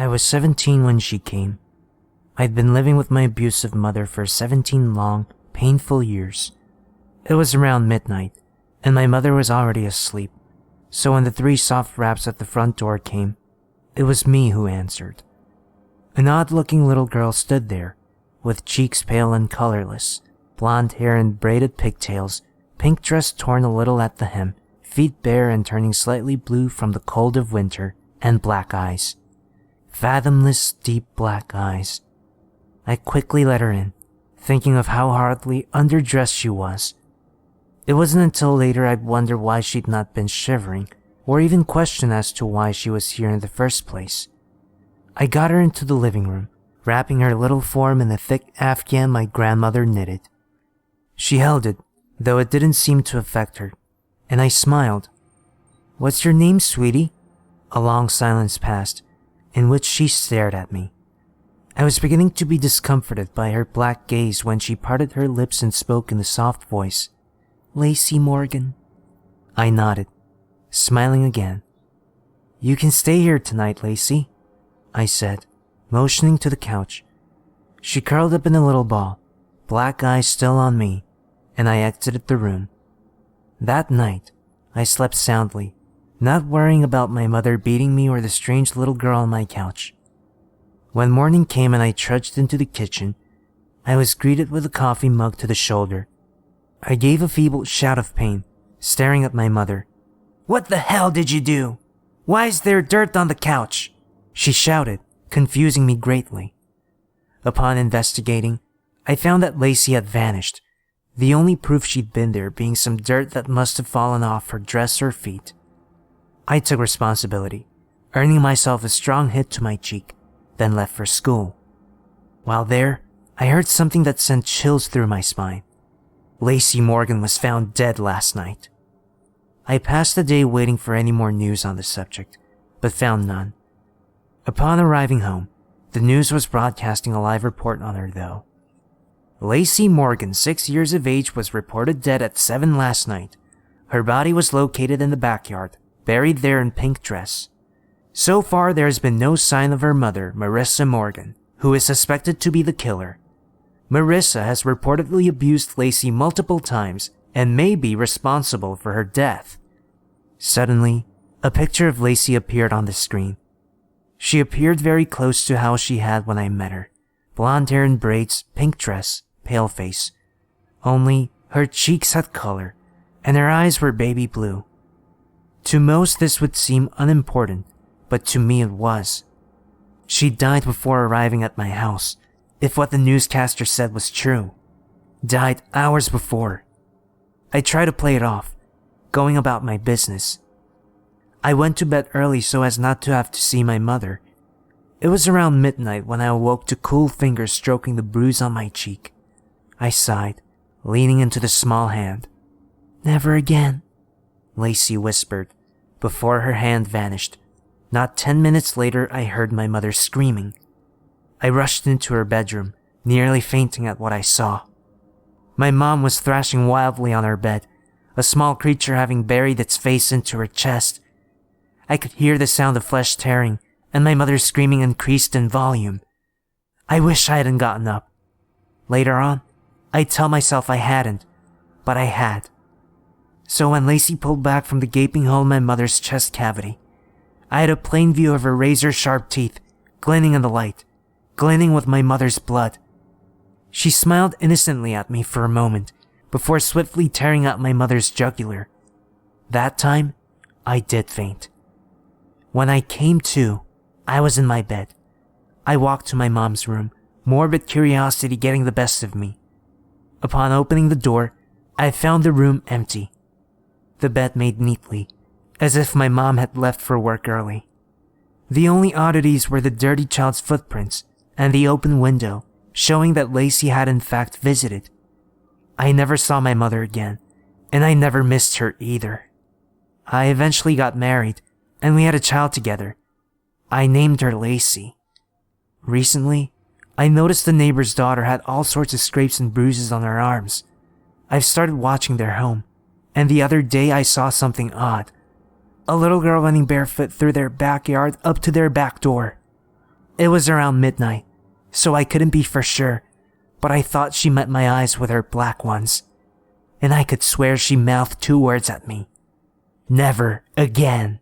I was 17 when she came. I'd been living with my abusive mother for 17 long, painful years. It was around midnight, and my mother was already asleep, so when the 3 soft raps at the front door came, it was me who answered. An odd-looking little girl stood there, with cheeks pale and colorless, blonde hair and braided pigtails, pink dress torn a little at the hem, feet bare and turning slightly blue from the cold of winter, and black eyes. Fathomless, deep black eyes. I quickly let her in, thinking of how hardly underdressed she was. It wasn't until later I'd wonder why she'd not been shivering, or even question as to why she was here in the first place. I got her into the living room, wrapping her little form in the thick afghan my grandmother knitted. She held it, though it didn't seem to affect her, and I smiled. "What's your name, sweetie?" A long silence passed, in which she stared at me. I was beginning to be discomforted by her black gaze when she parted her lips and spoke in a soft voice. "Lacey Morgan." I nodded, smiling again. "You can stay here tonight, Lacey," I said, motioning to the couch. She curled up in a little ball, black eyes still on me, and I exited the room. That night, I slept soundly, not worrying about my mother beating me or the strange little girl on my couch. When morning came and I trudged into the kitchen, I was greeted with a coffee mug to the shoulder. I gave a feeble shout of pain, staring at my mother. "What the hell did you do? Why is there dirt on the couch?" she shouted, confusing me greatly. Upon investigating, I found that Lacey had vanished, the only proof she'd been there being some dirt that must have fallen off her dress or feet. I took responsibility, earning myself a strong hit to my cheek, then left for school. While there, I heard something that sent chills through my spine. Lacey Morgan was found dead last night. I passed the day waiting for any more news on the subject, but found none. Upon arriving home, the news was broadcasting a live report on her though. Lacey Morgan, 6 years of age, was reported dead at 7 last night. Her body was located in the backyard, buried there in pink dress. So far, there has been no sign of her mother, Marissa Morgan, who is suspected to be the killer. Marissa has reportedly abused Lacey multiple times and may be responsible for her death. Suddenly, a picture of Lacey appeared on the screen. She appeared very close to how she had when I met her. Blonde hair in braids, pink dress, pale face. Only her cheeks had color, and her eyes were baby blue. To most this would seem unimportant, but to me it was. She died before arriving at my house, if what the newscaster said was true. Died hours before. I tried to play it off, going about my business. I went to bed early so as not to have to see my mother. It was around midnight when I awoke to cool fingers stroking the bruise on my cheek. I sighed, leaning into the small hand. "Never again," Lacey whispered, before her hand vanished. Not 10 minutes later, I heard my mother screaming. I rushed into her bedroom, nearly fainting at what I saw. My mom was thrashing wildly on her bed, a small creature having buried its face into her chest. I could hear the sound of flesh tearing, and my mother's screaming increased in volume. I wish I hadn't gotten up. Later on, I'd tell myself I hadn't, but I had. So when Lacey pulled back from the gaping hole in my mother's chest cavity, I had a plain view of her razor-sharp teeth, glinting in the light, glinting with my mother's blood. She smiled innocently at me for a moment, before swiftly tearing out my mother's jugular. That time, I did faint. When I came to, I was in my bed. I walked to my mom's room, morbid curiosity getting the best of me. Upon opening the door, I found the room empty. The bed made neatly, as if my mom had left for work early. The only oddities were the dirty child's footprints and the open window, showing that Lacey had in fact visited. I never saw my mother again, and I never missed her either. I eventually got married, and we had a child together. I named her Lacey. Recently, I noticed the neighbor's daughter had all sorts of scrapes and bruises on her arms. I've started watching their home, and the other day I saw something odd. A little girl running barefoot through their backyard up to their back door. It was around midnight, so I couldn't be for sure, but I thought she met my eyes with her black ones, and I could swear she mouthed 2 words at me. Never again.